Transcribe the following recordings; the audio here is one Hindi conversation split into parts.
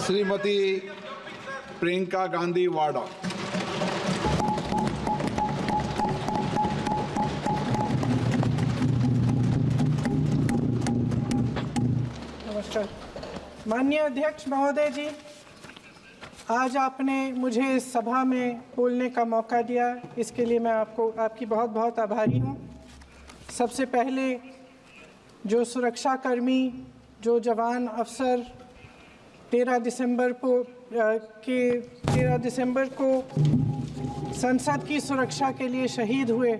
श्रीमती प्रियंका गांधी वाड़ा। नमस्कार। माननीय अध्यक्ष महोदय जी, आज आपने मुझे इस सभा में बोलने का मौका दिया, इसके लिए मैं आपकी बहुत बहुत आभारी हूँ। सबसे पहले जो सुरक्षाकर्मी, जो जवान अफसर 13 दिसंबर को संसद की सुरक्षा के लिए शहीद हुए,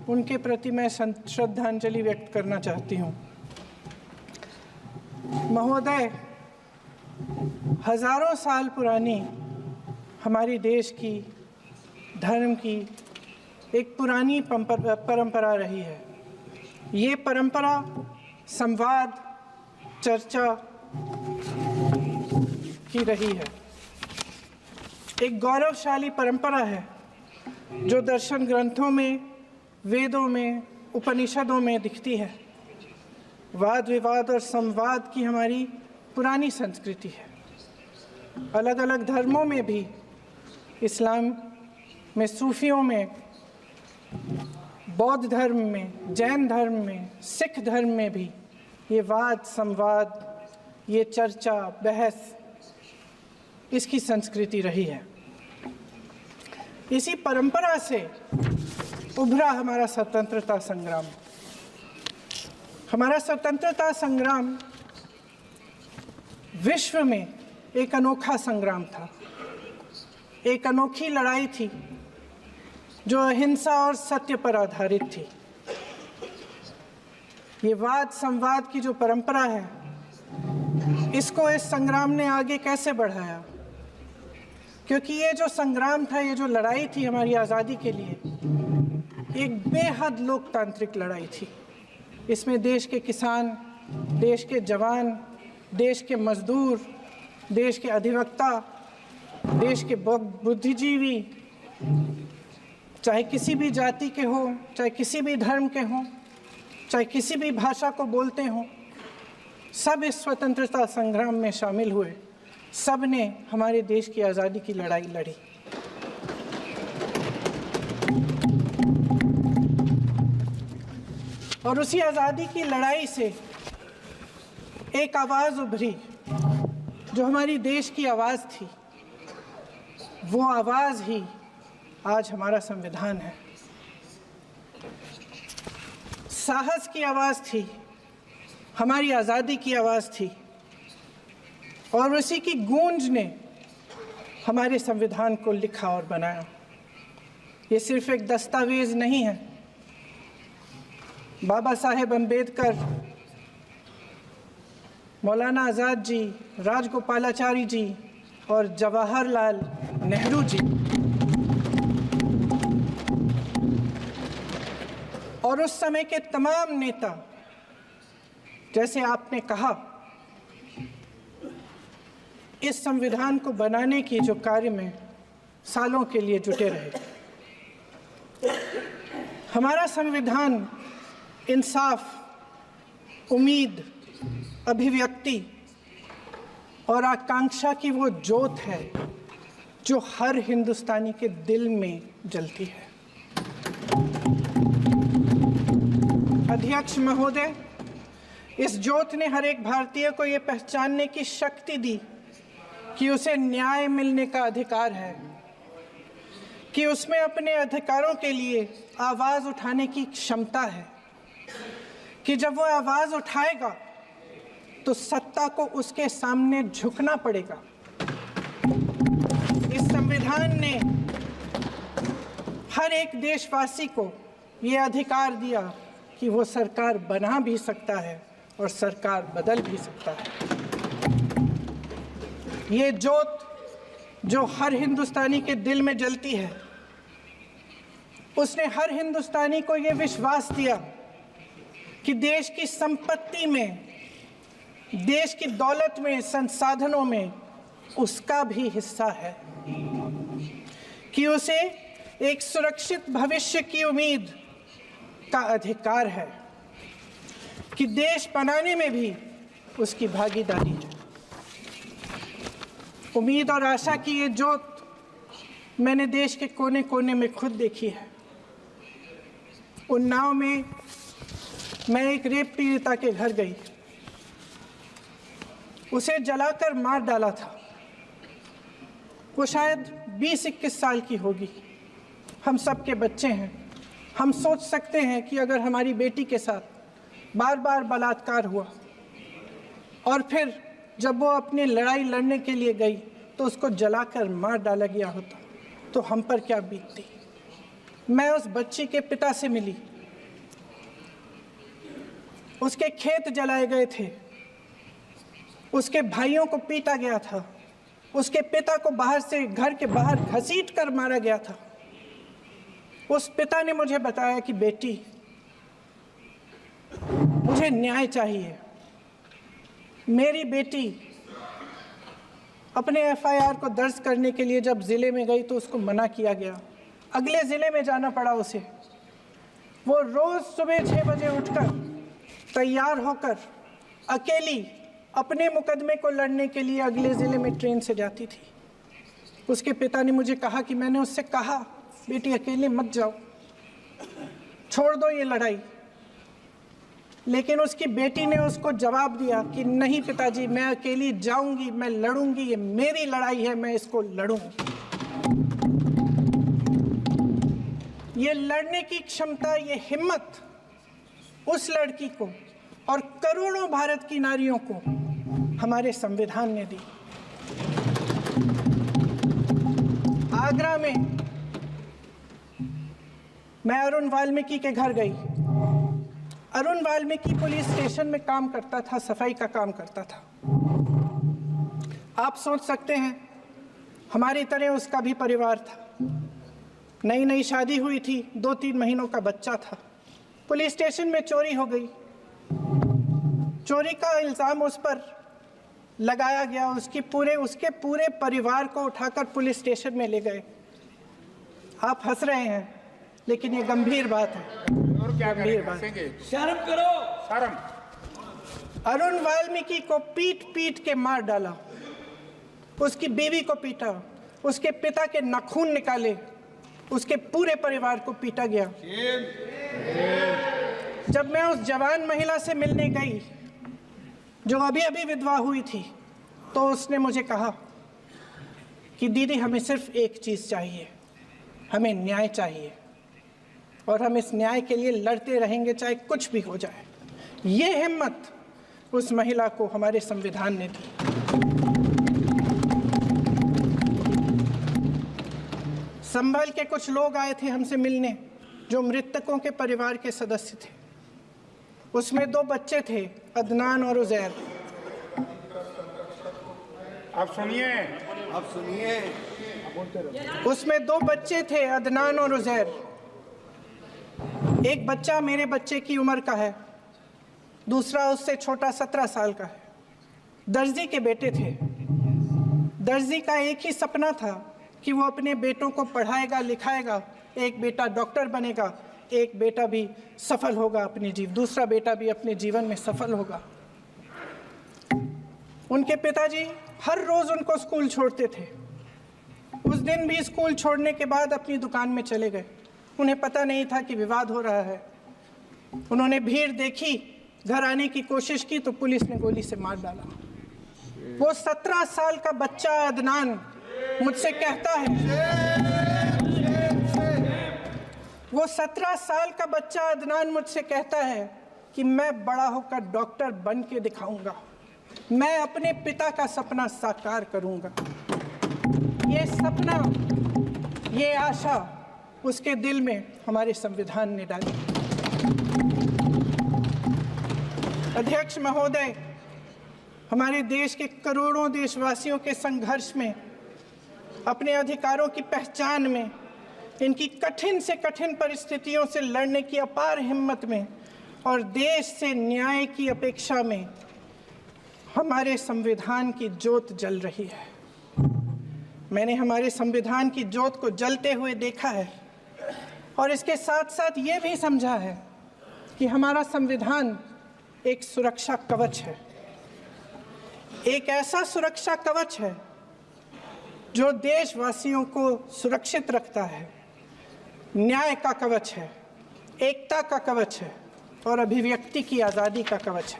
उनके प्रति मैं श्रद्धांजलि व्यक्त करना चाहती हूँ। महोदय, हजारों साल पुरानी हमारी देश की, धर्म की एक पुरानी परंपरा रही है। ये परंपरा संवाद, चर्चा की रही है। एक गौरवशाली परंपरा है जो दर्शन ग्रंथों में, वेदों में, उपनिषदों में दिखती है। वाद विवाद और संवाद की हमारी पुरानी संस्कृति है। अलग अलग धर्मों में भी, इस्लाम में, सूफियों में, बौद्ध धर्म में, जैन धर्म में, सिख धर्म में भी ये वाद संवाद, ये चर्चा बहस, इसकी संस्कृति रही है। इसी परंपरा से उभरा हमारा स्वतंत्रता संग्राम। हमारा स्वतंत्रता संग्राम विश्व में एक अनोखा संग्राम था, एक अनोखी लड़ाई थी जो अहिंसा और सत्य पर आधारित थी। ये वाद संवाद की जो परंपरा है, इसको इस संग्राम ने आगे कैसे बढ़ाया? क्योंकि ये जो संग्राम था, ये जो लड़ाई थी हमारी आज़ादी के लिए, एक बेहद लोकतांत्रिक लड़ाई थी। इसमें देश के किसान, देश के जवान, देश के मजदूर, देश के अधिवक्ता, देश के बुद्धिजीवी, चाहे किसी भी जाति के हों, चाहे किसी भी धर्म के हों, चाहे किसी भी भाषा को बोलते हों, सब इस स्वतंत्रता संग्राम में शामिल हुए। सब ने हमारे देश की आज़ादी की लड़ाई लड़ी। और उसी आज़ादी की लड़ाई से एक आवाज़ उभरी जो हमारी देश की आवाज़ थी। वो आवाज़ ही आज हमारा संविधान है। साहस की आवाज़ थी, हमारी आज़ादी की आवाज़ थी, और उसी की गूंज ने हमारे संविधान को लिखा और बनाया। ये सिर्फ एक दस्तावेज नहीं है। बाबा साहेब अम्बेडकर, मौलाना आज़ाद जी, राजगोपालाचारी जी और जवाहरलाल नेहरू जी और उस समय के तमाम नेता, जैसे आपने कहा, इस संविधान को बनाने की जो कार्य में सालों के लिए जुटे रहे। हमारा संविधान इंसाफ, उम्मीद, अभिव्यक्ति और आकांक्षा की वो ज्योत है जो हर हिंदुस्तानी के दिल में जलती है। अध्यक्ष महोदय, इस ज्योत ने हर एक भारतीय को ये पहचानने की शक्ति दी कि उसे न्याय मिलने का अधिकार है, कि उसमें अपने अधिकारों के लिए आवाज़ उठाने की क्षमता है, कि जब वो आवाज़ उठाएगा तो सत्ता को उसके सामने झुकना पड़ेगा। इस संविधान ने हर एक देशवासी को ये अधिकार दिया कि वो सरकार बना भी सकता है और सरकार बदल भी सकता है। ये ज्योत जो हर हिंदुस्तानी के दिल में जलती है, उसने हर हिंदुस्तानी को ये विश्वास दिया कि देश की संपत्ति में, देश की दौलत में, संसाधनों में उसका भी हिस्सा है, कि उसे एक सुरक्षित भविष्य की उम्मीद का अधिकार है, कि देश बनाने में भी उसकी भागीदारी है। उम्मीद और आशा की ये जोत मैंने देश के कोने कोने में खुद देखी है। उन्नाव में मैं एक रेप पीड़िता के घर गई, उसे जलाकर मार डाला था। वो शायद 20-21 साल की होगी। हम सब के बच्चे हैं। हम सोच सकते हैं कि अगर हमारी बेटी के साथ बार बार बलात्कार हुआ और फिर जब वो अपनी लड़ाई लड़ने के लिए गई तो उसको जलाकर मार डाला गया होता तो हम पर क्या बीतती। मैं उस बच्ची के पिता से मिली। उसके खेत जलाए गए थे, उसके भाइयों को पीटा गया था, उसके पिता को बाहर से घर के बाहर घसीट कर मारा गया था। उस पिता ने मुझे बताया कि बेटी, मुझे न्याय चाहिए। मेरी बेटी अपने एफआईआर को दर्ज करने के लिए जब ज़िले में गई तो उसको मना किया गया। अगले ज़िले में जाना पड़ा उसे। वो रोज़ सुबह 6 बजे उठकर तैयार होकर अकेली अपने मुकदमे को लड़ने के लिए अगले ज़िले में ट्रेन से जाती थी। उसके पिता ने मुझे कहा कि मैंने उससे कहा, बेटी अकेले मत जाओ, छोड़ दो ये लड़ाई। लेकिन उसकी बेटी ने उसको जवाब दिया कि नहीं पिताजी, मैं अकेली जाऊंगी, मैं लड़ूंगी, ये मेरी लड़ाई है, मैं इसको लड़ूंगी। ये लड़ने की क्षमता, ये हिम्मत उस लड़की को और करोड़ों भारत की नारियों को हमारे संविधान ने दी। आगरा में मैं अरुण वाल्मीकि के घर गई। अरुण वाल्मीकि पुलिस स्टेशन में काम करता था, सफाई का काम करता था। आप सोच सकते हैं हमारी तरह उसका भी परिवार था। नई नई शादी हुई थी, 2-3 महीनों का बच्चा था। पुलिस स्टेशन में चोरी हो गई। चोरी का इल्ज़ाम उस पर लगाया गया। उसके पूरे परिवार को उठाकर पुलिस स्टेशन में ले गए। आप हंस रहे हैं, लेकिन ये गंभीर बात है। गंभीर बात। शर्म करो, शर्म। अरुण वाल्मीकि को पीट पीट के मार डाला, उसकी बीवी को पीटा, उसके पिता के नाखून निकाले, उसके पूरे परिवार को पीटा गया। जब मैं उस जवान महिला से मिलने गई जो अभी अभी विधवा हुई थी, तो उसने मुझे कहा कि दीदी, हमें सिर्फ एक चीज़ चाहिए, हमें न्याय चाहिए और हम इस न्याय के लिए लड़ते रहेंगे, चाहे कुछ भी हो जाए। ये हिम्मत उस महिला को हमारे संविधान ने दी। संभल के कुछ लोग आए थे हमसे मिलने जो मृतकों के परिवार के सदस्य थे। उसमें 2 बच्चे थे, अदनान और उजैर। आप सुनिए। उसमें 2 बच्चे थे, अदनान और उजैर। एक बच्चा मेरे बच्चे की उम्र का है, दूसरा उससे छोटा 17 साल का है। दर्जी के बेटे थे। दर्जी का एक ही सपना था कि वो अपने बेटों को पढ़ाएगा, लिखाएगा। एक बेटा डॉक्टर बनेगा, एक बेटा भी सफल होगा दूसरा बेटा भी अपने जीवन में सफल होगा। उनके पिताजी हर रोज उनको स्कूल छोड़ते थे। उस दिन भी स्कूल छोड़ने के बाद अपनी दुकान में चले गए। उन्हें पता नहीं था कि विवाद हो रहा है। उन्होंने भीड़ देखी, घर आने की कोशिश की तो पुलिस ने गोली से मार डाला। वो 17 साल का बच्चा अदनान मुझसे कहता है, वो 17 साल का बच्चा अदनान मुझसे कहता है कि मैं बड़ा होकर डॉक्टर बन के दिखाऊंगा, मैं अपने पिता का सपना साकार करूंगा। ये सपना, ये आशा उसके दिल में हमारे संविधान ने डाली। अध्यक्ष महोदय, हमारे देश के करोड़ों देशवासियों के संघर्ष में, अपने अधिकारों की पहचान में, इनकी कठिन से कठिन परिस्थितियों से लड़ने की अपार हिम्मत में और देश से न्याय की अपेक्षा में हमारे संविधान की ज्योत जल रही है। मैंने हमारे संविधान की ज्योत को जलते हुए देखा है और इसके साथ साथ ये भी समझा है कि हमारा संविधान एक सुरक्षा कवच है। एक ऐसा सुरक्षा कवच है जो देशवासियों को सुरक्षित रखता है, न्याय का कवच है, एकता का कवच है और अभिव्यक्ति की आज़ादी का कवच है।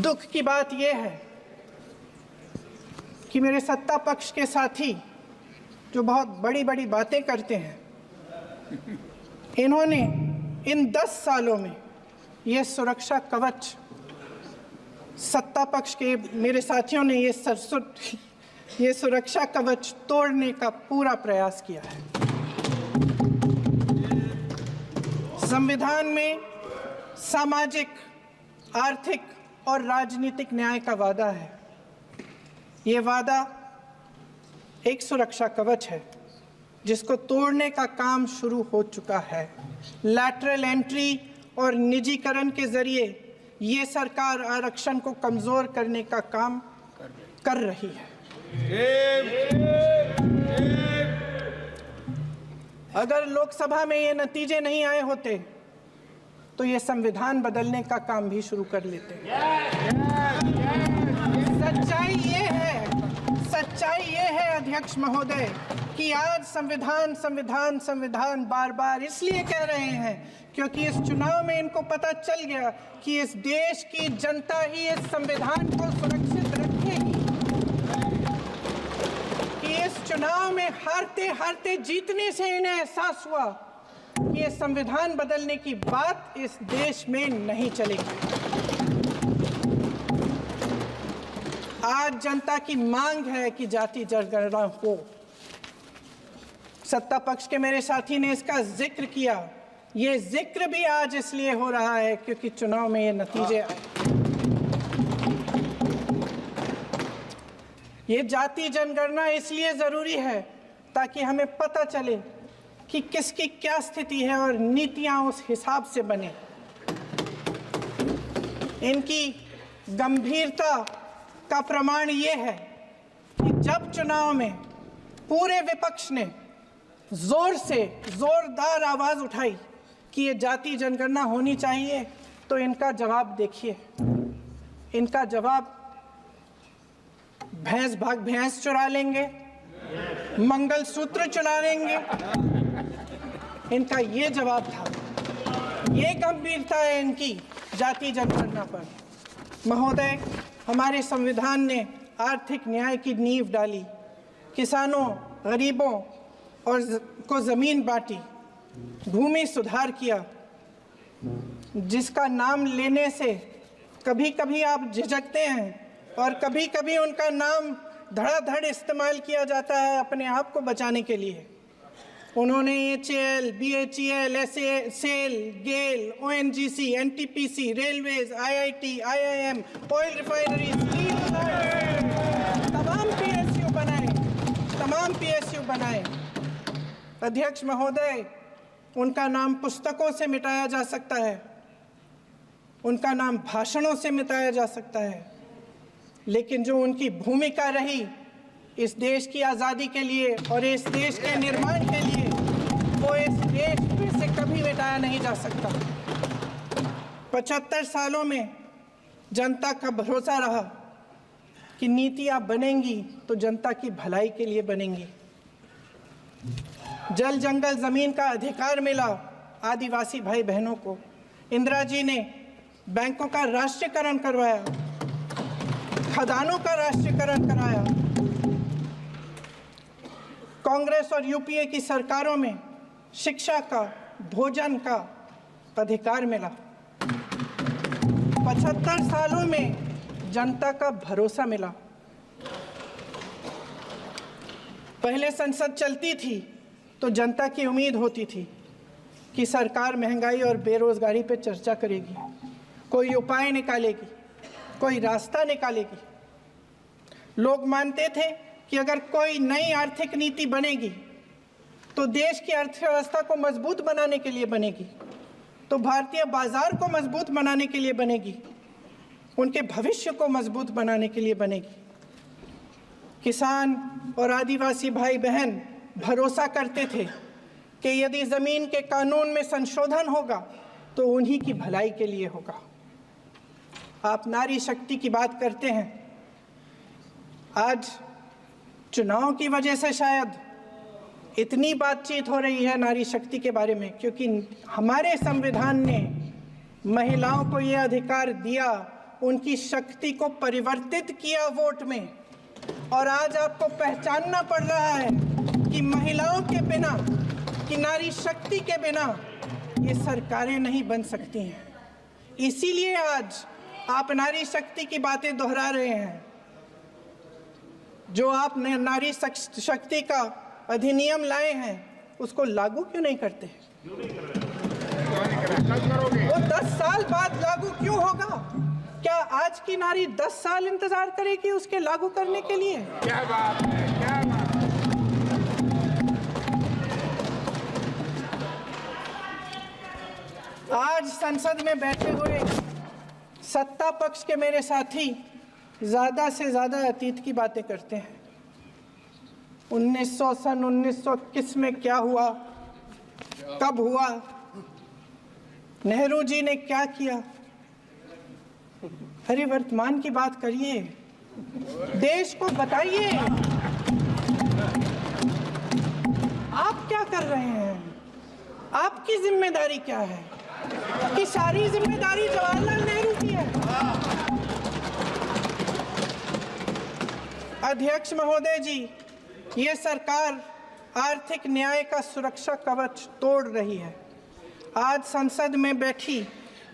दुख की बात यह है कि मेरे सत्ता पक्ष के साथी जो बहुत बड़ी बड़ी बातें करते हैं, इन्होंने इन 10 सालों में ये सुरक्षा कवच, सत्ता पक्ष के मेरे साथियों ने ये सुरक्षा कवच तोड़ने का पूरा प्रयास किया है। संविधान में सामाजिक, आर्थिक और राजनीतिक न्याय का वादा है। ये वादा एक सुरक्षा कवच है जिसको तोड़ने का काम शुरू हो चुका है। लैटरल एंट्री और निजीकरण के जरिए ये सरकार आरक्षण को कमजोर करने का काम कर रही है। अगर लोकसभा में ये नतीजे नहीं आए होते तो ये संविधान बदलने का काम भी शुरू कर लेते। सच्चाई ये है अध्यक्ष महोदय कि आज संविधान बार बार इसलिए कह रहे हैं क्योंकि इस चुनाव में इनको पता चल गया कि इस देश की जनता ही इस संविधान को सुरक्षित रखेगी, कि इस चुनाव में हारते हारते जीतने से इन्हें एहसास हुआ कि ये संविधान बदलने की बात इस देश में नहीं चलेगी। आज जनता की मांग है कि जाति जनगणना हो। सत्ता पक्ष के मेरे साथी ने इसका जिक्र किया। ये जिक्र भी आज इसलिए हो रहा है क्योंकि चुनाव में ये नतीजे आए। ये जाति जनगणना इसलिए जरूरी है ताकि हमें पता चले कि किसकी क्या स्थिति है और नीतियां उस हिसाब से बने। इनकी गंभीरता का प्रमाण ये है कि जब चुनाव में पूरे विपक्ष ने जोरदार आवाज उठाई कि ये जाति जनगणना होनी चाहिए, तो इनका जवाब देखिए। इनका जवाब भैंस भाग भैंस चुरा लेंगे, मंगलसूत्र चुरा लेंगे, इनका ये जवाब था। ये गंभीरता है इनकी जाति जनगणना पर। महोदय, हमारे संविधान ने आर्थिक न्याय की नींव डाली, किसानों, गरीबों और को जमीन बांटी, भूमि सुधार किया, जिसका नाम लेने से कभी कभी आप झिझकते हैं और कभी कभी उनका नाम धड़ाधड़ इस्तेमाल किया जाता है अपने आप को बचाने के लिए। उन्होंने HAL, BHEL, SAIL, GAIL, ONGC, NTPC, railways, IIT, IIM, oil refineries, तमाम PSU बनाए। अध्यक्ष महोदय, उनका नाम पुस्तकों से मिटाया जा सकता है, उनका नाम भाषणों से मिटाया जा सकता है, लेकिन जो उनकी भूमिका रही इस देश की आज़ादी के लिए और इस देश के निर्माण के लिए, वो इस देश से कभी मिटाया नहीं जा सकता। 75 सालों में जनता का भरोसा रहा कि नीतियाँ बनेंगी तो जनता की भलाई के लिए बनेंगी। जल जंगल जमीन का अधिकार मिला आदिवासी भाई बहनों को। इंदिरा जी ने बैंकों का राष्ट्रीयकरण करवाया, खदानों का राष्ट्रीयकरण कराया। कांग्रेस और यूपीए की सरकारों में शिक्षा का, भोजन का अधिकार मिला। 75 सालों में जनता का भरोसा मिला। पहले संसद चलती थी तो जनता की उम्मीद होती थी कि सरकार महंगाई और बेरोजगारी पर चर्चा करेगी, कोई उपाय निकालेगी, कोई रास्ता निकालेगी। लोग मानते थे कि अगर कोई नई आर्थिक नीति बनेगी तो देश की अर्थव्यवस्था को मजबूत बनाने के लिए बनेगी, तो भारतीय बाजार को मजबूत बनाने के लिए बनेगी, उनके भविष्य को मजबूत बनाने के लिए बनेगी। किसान और आदिवासी भाई बहन भरोसा करते थे कि यदि ज़मीन के कानून में संशोधन होगा तो उन्हीं की भलाई के लिए होगा। आप नारी शक्ति की बात करते हैं, आज चुनाव की वजह से शायद इतनी बातचीत हो रही है नारी शक्ति के बारे में, क्योंकि हमारे संविधान ने महिलाओं को ये अधिकार दिया, उनकी शक्ति को परिवर्तित किया वोट में। और आज आपको पहचानना पड़ रहा है कि महिलाओं के बिना, कि नारी शक्ति के बिना ये सरकारें नहीं बन सकती हैं। इसीलिए आज आप नारी शक्ति की बातें दोहरा रहे हैं। जो आप नारी शक्ति का अधिनियम लाए हैं उसको लागू क्यों नहीं करते? वो 10 साल बाद लागू क्यों होगा? क्या आज की नारी 10 साल इंतजार करेगी उसके लागू करने के लिए? क्या बात है, क्या बात है। आज संसद में बैठे हुए सत्ता पक्ष के मेरे साथी ज्यादा से ज्यादा अतीत की बातें करते हैं। 1921 में क्या हुआ, कब हुआ, नेहरू जी ने क्या किया। अरे वर्तमान की बात करिए, देश को बताइए आप क्या कर रहे हैं, आपकी जिम्मेदारी क्या है? कि सारी जिम्मेदारी जवाहरलाल नेहरू की है। अध्यक्ष महोदय जी, ये सरकार आर्थिक न्याय का सुरक्षा कवच तोड़ रही है। आज संसद में बैठी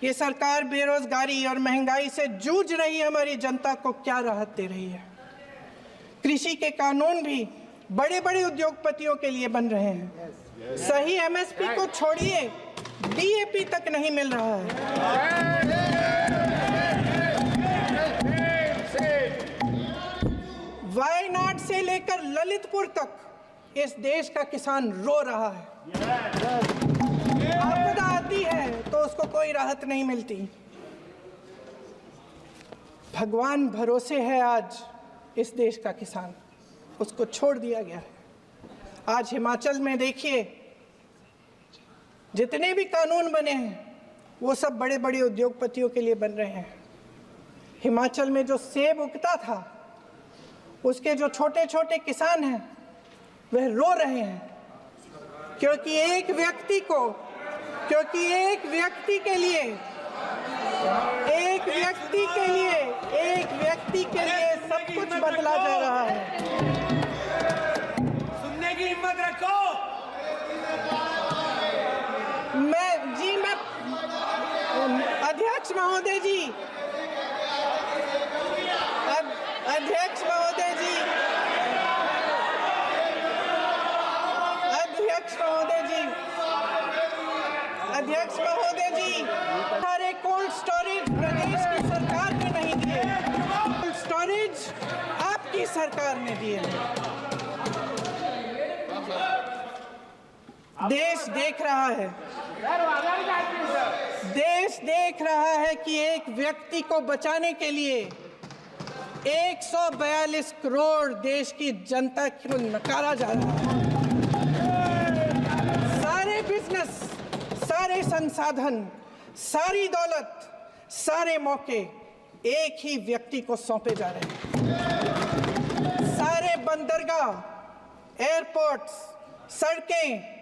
ये सरकार बेरोजगारी और महंगाई से जूझ रही हमारी जनता को क्या राहत दे रही है? कृषि के कानून भी बड़े बड़े उद्योगपतियों के लिए बन रहे हैं। सही एमएसपी को छोड़िए, डीएपी तक नहीं मिल रहा है। वायनाड से लेकर ललितपुर तक इस देश का किसान रो रहा है। आपदा आती है तो उसको कोई राहत नहीं मिलती। भगवान भरोसे है आज इस देश का किसान, उसको छोड़ दिया गया है। आज हिमाचल में देखिए, जितने भी कानून बने हैं वो सब बड़े बड़े उद्योगपतियों के लिए बन रहे हैं। हिमाचल में जो सेब उगता था उसके जो छोटे छोटे किसान हैं वह रो रहे हैं, क्योंकि एक व्यक्ति के लिए सब कुछ बदला जा रहा है। सुनने की हिम्मत रखो। अध्यक्ष महोदय जी, अध्यक्ष महोदय जी, सारे कोल्ड स्टोरेज प्रदेश की सरकार ने नहीं दिए, कोल्ड स्टोरेज आपकी सरकार ने दिए। देश देख रहा है कि एक व्यक्ति को बचाने के लिए 142 करोड़ देश की जनता को नकारा जा रहा है। सारे बिजनेस, सारे संसाधन, सारी दौलत, सारे मौके एक ही व्यक्ति को सौंपे जा रहे हैं। सारे बंदरगाह, एयरपोर्ट्स, सड़कें,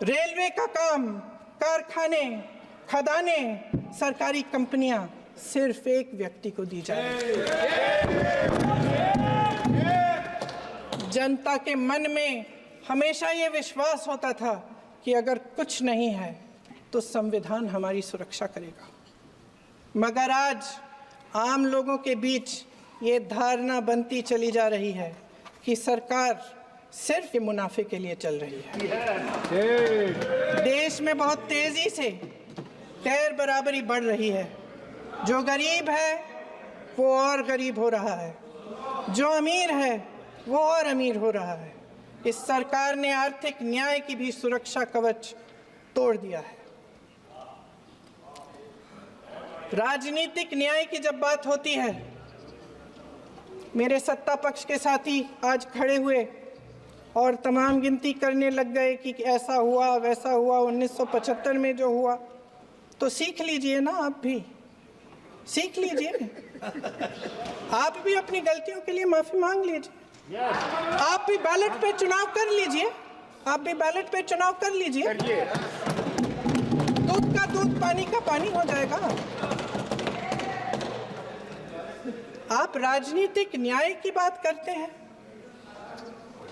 रेलवे का काम, कारखाने, खदाने, सरकारी कंपनियां सिर्फ एक व्यक्ति को दी जा रही है। जनता के मन में हमेशा ये विश्वास होता था कि अगर कुछ नहीं है तो संविधान हमारी सुरक्षा करेगा, मगर आज आम लोगों के बीच ये धारणा बनती चली जा रही है कि सरकार सिर्फ मुनाफे के लिए चल रही है। देश में बहुत तेजी से गैर बराबरी बढ़ रही है। जो गरीब है वो और गरीब हो रहा है, जो अमीर है वो और अमीर हो रहा है। इस सरकार ने आर्थिक न्याय की भी सुरक्षा कवच तोड़ दिया है। राजनीतिक न्याय की जब बात होती है, मेरे सत्ता पक्ष के साथी आज खड़े हुए और तमाम गिनती करने लग गए कि ऐसा हुआ वैसा हुआ, 1975 में जो हुआ, तो सीख लीजिए ना आप भी। सीख लीजिए। आप भी अपनी गलतियों के लिए माफी मांग लीजिए। आप भी बैलेट पे चुनाव कर लीजिए। आप भी बैलेट पे चुनाव कर लीजिए। दूध का दूध, पानी का पानी हो जाएगा। आप राजनीतिक न्याय की बात करते हैं,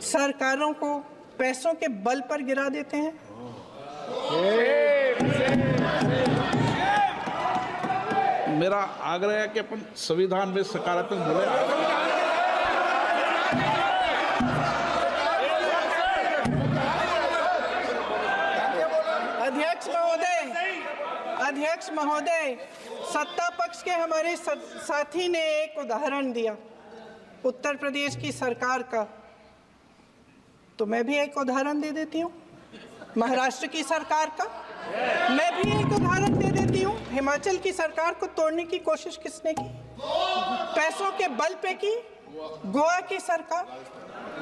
सरकारों को पैसों के बल पर गिरा देते हैं। मेरा आग्रह है कि अपन संविधान में सकारात्मक बोले। अध्यक्ष महोदय, सत्ता पक्ष के हमारे साथी ने एक उदाहरण दिया उत्तर प्रदेश की सरकार का, तो मैं भी एक उदाहरण दे देती हूँ महाराष्ट्र की सरकार का। मैं भी एक उदाहरण दे देती हूँ हिमाचल की सरकार को तोड़ने की कोशिश किसने की, पैसों के बल पे की, गोवा की सरकार।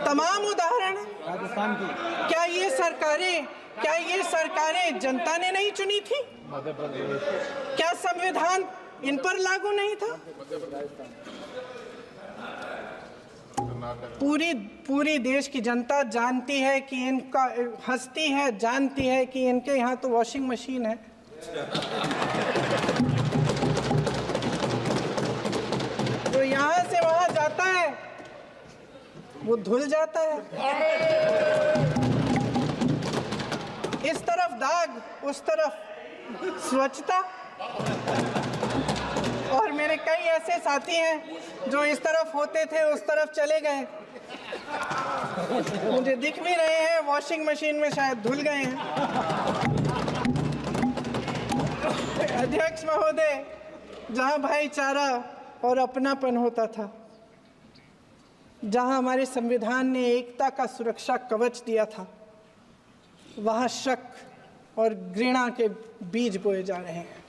तमाम उदाहरण है। राजस्थान की क्या ये सरकारें जनता ने नहीं चुनी थी? क्या संविधान इन पर लागू नहीं था? पूरी देश की जनता जानती है कि इनका हंसती है, जानती है कि इनके यहाँ तो वॉशिंग मशीन है। तो यहाँ से वहाँ जाता है, वो धुल जाता है। इस तरफ दाग, उस तरफ स्वच्छता। और मेरे कई ऐसे साथी हैं जो इस तरफ होते थे उस तरफ चले गए, मुझे दिख भी रहे हैं, वॉशिंग मशीन में शायद धुल गए हैं। अध्यक्ष महोदय, जहां भाईचारा और अपनापन होता था, जहां हमारे संविधान ने एकता का सुरक्षा कवच दिया था, वहां शक और घृणा के बीज बोए जा रहे हैं।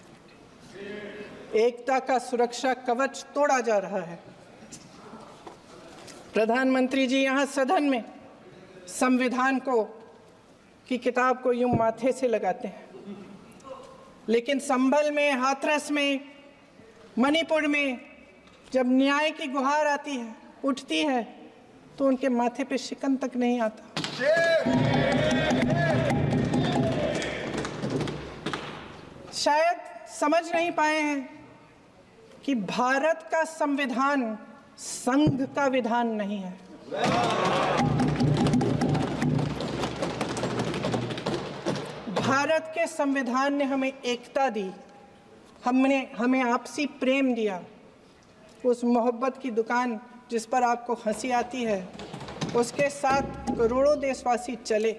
एकता का सुरक्षा कवच तोड़ा जा रहा है। प्रधानमंत्री जी यहाँ सदन में संविधान की किताब को यूं माथे से लगाते हैं, लेकिन संभल में, हाथरस में, मणिपुर में जब न्याय की गुहार आती है, उठती है, तो उनके माथे पे शिकन तक नहीं आता। शायद समझ नहीं पाए हैं कि भारत का संविधान संघ का विधान नहीं है। भारत के संविधान ने हमें एकता दी, हमें आपसी प्रेम दिया। उस मोहब्बत की दुकान जिस पर आपको हंसी आती है, उसके साथ करोड़ों देशवासी चले।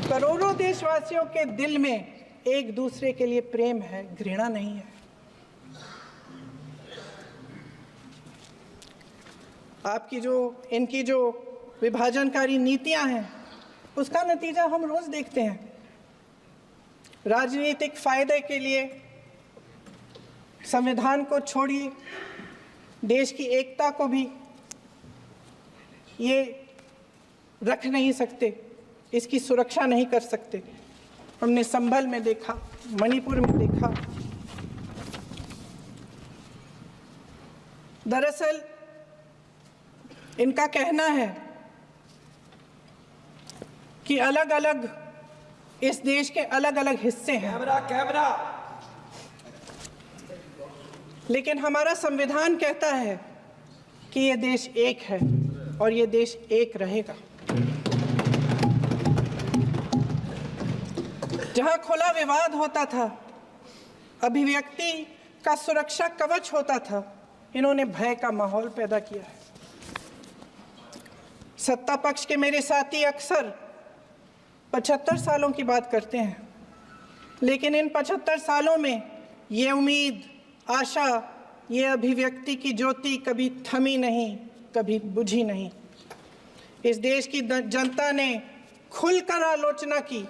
करोड़ों देशवासियों के दिल में एक दूसरे के लिए प्रेम है, घृणा नहीं है। इनकी जो विभाजनकारी नीतियां हैं, उसका नतीजा हम रोज देखते हैं। राजनीतिक फायदे के लिए संविधान को छोड़िए, देश की एकता को भी ये रख नहीं सकते, इसकी सुरक्षा नहीं कर सकते। हमने संभल में देखा, मणिपुर में देखा। दरअसल इनका कहना है कि अलग अलग इस देश के अलग अलग हिस्से हैं, कैमरा। लेकिन हमारा संविधान कहता है कि ये देश एक है और ये देश एक रहेगा। जहां खुला विवाद होता था, अभिव्यक्ति का सुरक्षा कवच होता था, इन्होंने भय का माहौल पैदा किया है। सत्ता पक्ष के मेरे साथी अक्सर 75 सालों की बात करते हैं, लेकिन इन 75 सालों में ये उम्मीद, आशा, ये अभिव्यक्ति की ज्योति कभी थमी नहीं, कभी बुझी नहीं। इस देश की जनता ने खुलकर आलोचना की,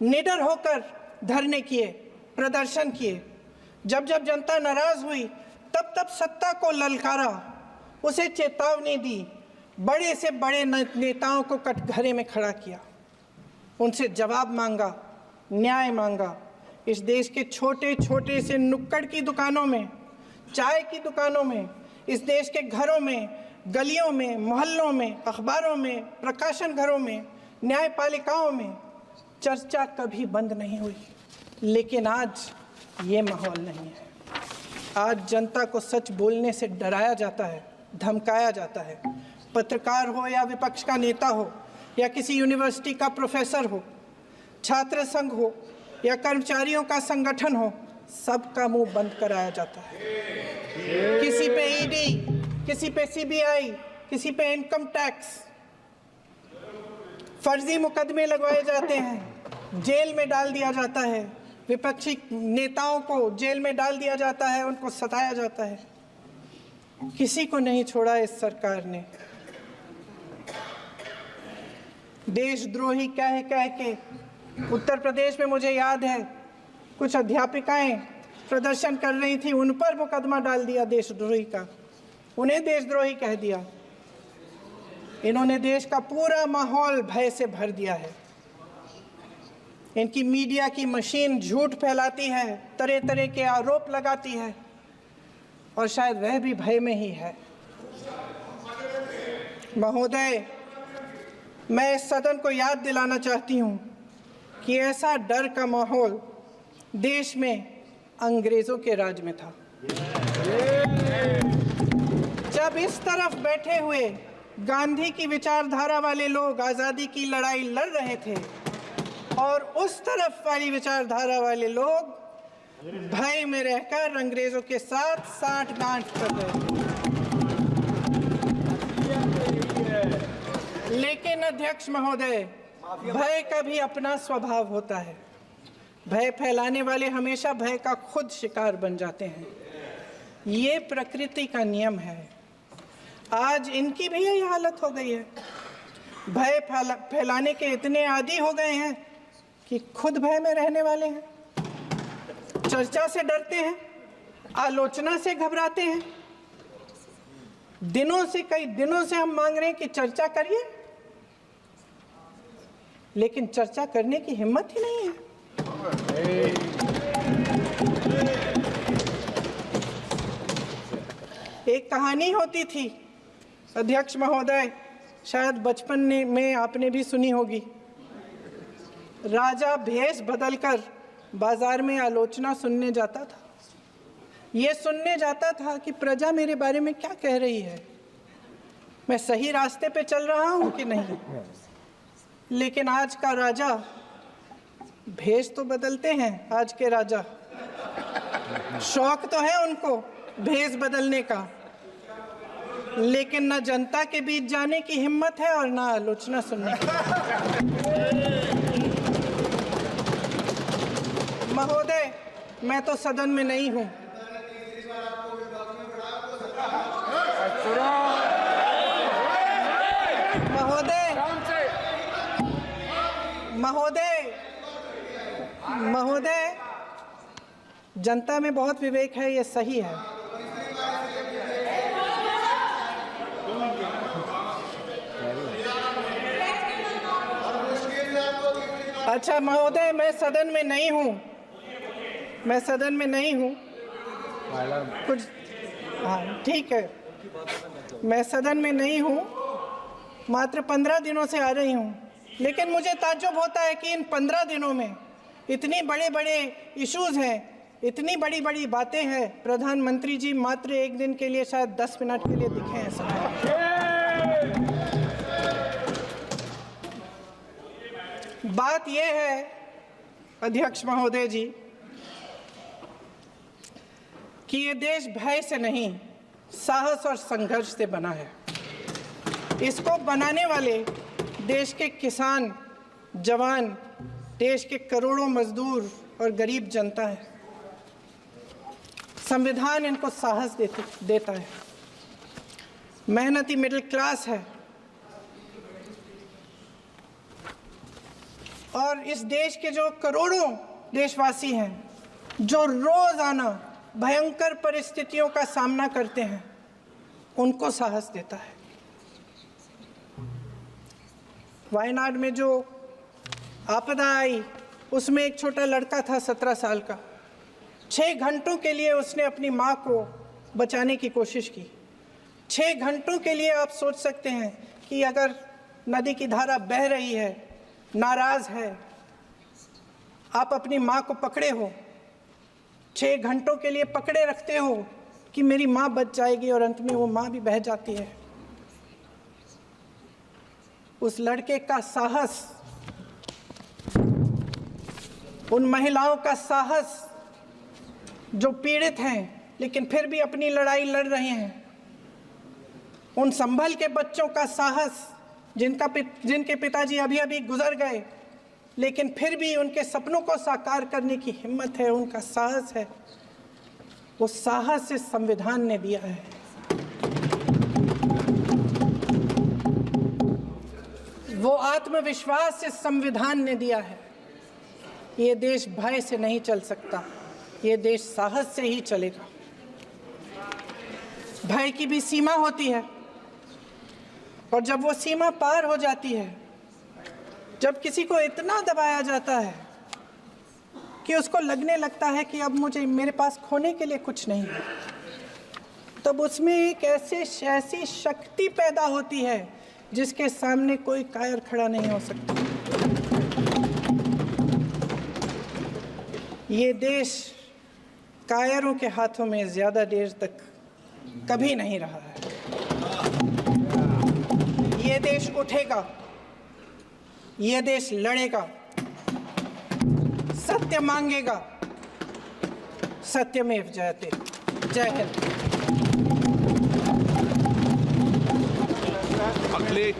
निडर होकर धरने किए, प्रदर्शन किए। जब जब जनता नाराज हुई, तब तब सत्ता को ललकारा, उसे चेतावनी दी, बड़े से बड़े नेताओं को कटघरे में खड़ा किया, उनसे जवाब मांगा, न्याय मांगा। इस देश के छोटे छोटे से नुक्कड़ की दुकानों में, चाय की दुकानों में, इस देश के घरों में, गलियों में, मोहल्लों में, अखबारों में, प्रकाशन घरों में, न्यायपालिकाओं में चर्चा कभी बंद नहीं हुई। लेकिन आज ये माहौल नहीं है। आज जनता को सच बोलने से डराया जाता है, धमकाया जाता है। पत्रकार हो या विपक्ष का नेता हो या किसी यूनिवर्सिटी का प्रोफेसर हो, छात्र संघ हो या कर्मचारियों का संगठन हो, सबका मुंह बंद कराया जाता है। किसी पे ईडी, किसी पे सीबीआई, किसी पे इनकम टैक्स, फर्जी मुकदमे लगवाए जाते हैं, जेल में डाल दिया जाता है, विपक्षी नेताओं को जेल में डाल दिया जाता है, उनको सताया जाता है। किसी को नहीं छोड़ा इस सरकार ने। देशद्रोही कह के उत्तर प्रदेश में मुझे याद है कुछ अध्यापिकाएं प्रदर्शन कर रही थी, उन पर मुकदमा डाल दिया देशद्रोही का, उन्हें देशद्रोही कह दिया। इन्होंने देश का पूरा माहौल भय से भर दिया है। इनकी मीडिया की मशीन झूठ फैलाती है, तरह तरह के आरोप लगाती है, और शायद वह भी भय में ही है। महोदय, मैं इस सदन को याद दिलाना चाहती हूँ कि ऐसा डर का माहौल देश में अंग्रेजों के राज में था। जब इस तरफ बैठे हुए गांधी की विचारधारा वाले लोग आज़ादी की लड़ाई लड़ रहे थे और उस तरफ वाली विचारधारा वाले लोग भय में रहकर अंग्रेजों के साथ साठ-गांठ कर रहे थे। लेकिन अध्यक्ष महोदय, भय का भी अपना स्वभाव होता है। भय फैलाने वाले हमेशा भय का खुद शिकार बन जाते हैं। ये प्रकृति का नियम है। आज इनकी भी यही हालत हो गई है। भय फैलाने के इतने आदी हो गए हैं कि खुद भय में रहने वाले हैं, चर्चा से डरते हैं, आलोचना से घबराते हैं। कई दिनों से हम मांग रहे हैं कि चर्चा करिए, लेकिन चर्चा करने की हिम्मत ही नहीं है। एक कहानी होती थी अध्यक्ष महोदय, शायद बचपन में आपने भी सुनी होगी। राजा भेष बदलकर बाजार में आलोचना सुनने जाता था। ये सुनने जाता था कि प्रजा मेरे बारे में क्या कह रही है, मैं सही रास्ते पे चल रहा हूँ कि नहीं। लेकिन आज का राजा, भेष तो बदलते हैं आज के राजा, शौक तो है उनको भेष बदलने का, लेकिन न जनता के बीच जाने की हिम्मत है और न आलोचना सुनने की। महोदय, मैं तो सदन में नहीं हूं। महोदय, जनता में बहुत विवेक है, ये सही है। अच्छा महोदय, मैं सदन में नहीं हूँ, कुछ, हाँ ठीक है, मैं सदन में नहीं हूँ, मात्र 15 दिनों से आ रही हूँ। लेकिन मुझे ताज्जुब होता है कि इन 15 दिनों में इतनी बड़े इश्यूज हैं, इतनी बड़ी बातें हैं, प्रधानमंत्री जी मात्र एक दिन के लिए, शायद 10 मिनट के लिए दिखे हैं सब। बात यह है अध्यक्ष महोदय जी कि ये देश भय से नहीं, साहस और संघर्ष से बना है। इसको बनाने वाले देश के किसान, जवान, देश के करोड़ों मजदूर और गरीब जनता है। संविधान इनको साहस देता है। मेहनती मिडिल क्लास है। और इस देश के जो करोड़ों देशवासी हैं, जो रोजाना भयंकर परिस्थितियों का सामना करते हैं, उनको साहस देता है। वायनाड में जो आपदा आई, उसमें एक छोटा लड़का था 17 साल का। 6 घंटों के लिए उसने अपनी माँ को बचाने की कोशिश की। 6 घंटों के लिए आप सोच सकते हैं कि अगर नदी की धारा बह रही है, नाराज है, आप अपनी माँ को पकड़े हो, 6 घंटों के लिए पकड़े रखते हो कि मेरी माँ बच जाएगी, और अंत में वो माँ भी बह जाती है। उस लड़के का साहस, उन महिलाओं का साहस जो पीड़ित हैं लेकिन फिर भी अपनी लड़ाई लड़ रहे हैं, उन संभल के बच्चों का साहस जिनके पिताजी अभी अभी गुजर गए लेकिन फिर भी उनके सपनों को साकार करने की हिम्मत है, उनका साहस है, वो साहस इस संविधान ने दिया है। वो आत्मविश्वास इस संविधान ने दिया है। ये देश भय से नहीं चल सकता, ये देश साहस से ही चलेगा। भय की भी सीमा होती है, और जब वो सीमा पार हो जाती है, जब किसी को इतना दबाया जाता है कि उसको लगने लगता है कि अब मेरे पास खोने के लिए कुछ नहीं है, तब उसमें एक ऐसी शक्ति पैदा होती है जिसके सामने कोई कायर खड़ा नहीं हो सकता। ये देश कायरों के हाथों में ज्यादा देर तक कभी नहीं रहा है। ये देश उठेगा, ये देश लड़ेगा, सत्य मांगेगा, सत्यमेव जयते। जय हिंद। अगले